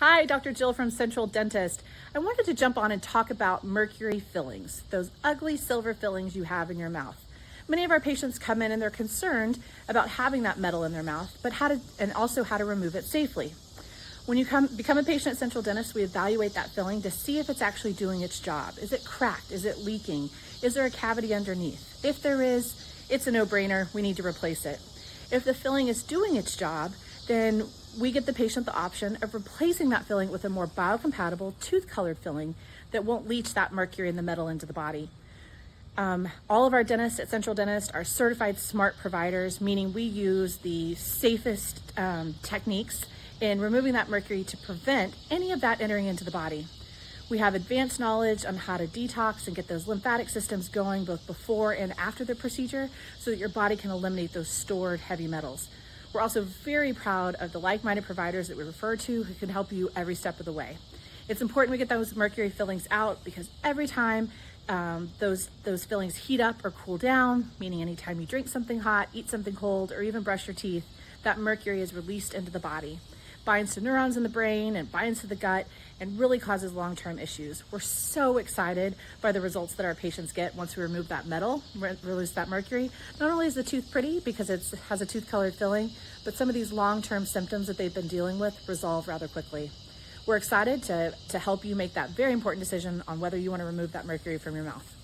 Hi, Dr. Jill from Central Dentist. I wanted to jump on and talk about mercury fillings, those ugly silver fillings you have in your mouth. Many of our patients come in and they're concerned about having that metal in their mouth, but how to remove it safely. When you become a patient at Central Dentist, we evaluate that filling to see if it's actually doing its job. Is it cracked? Is it leaking? Is there a cavity underneath? If there is, it's a no-brainer. We need to replace it. If the filling is doing its job, then we give the patient the option of replacing that filling with a more biocompatible tooth-colored filling that won't leach that mercury and the metal into the body. All of our dentists at Central Dentist are certified smart providers, meaning we use the safest techniques in removing that mercury to prevent any of that entering into the body. We have advanced knowledge on how to detox and get those lymphatic systems going both before and after the procedure so that your body can eliminate those stored heavy metals. We're also very proud of the like-minded providers that we refer to who can help you every step of the way. It's important we get those mercury fillings out because every time those fillings heat up or cool down, meaning anytime you drink something hot, eat something cold, or even brush your teeth, that mercury is released into the body, binds to neurons in the brain and binds to the gut and really causes long-term issues. We're so excited by the results that our patients get once we remove that metal, release that mercury. Not only is the tooth pretty because it has a tooth-colored filling, but some of these long-term symptoms that they've been dealing with resolve rather quickly. We're excited to help you make that very important decision on whether you want to remove that mercury from your mouth.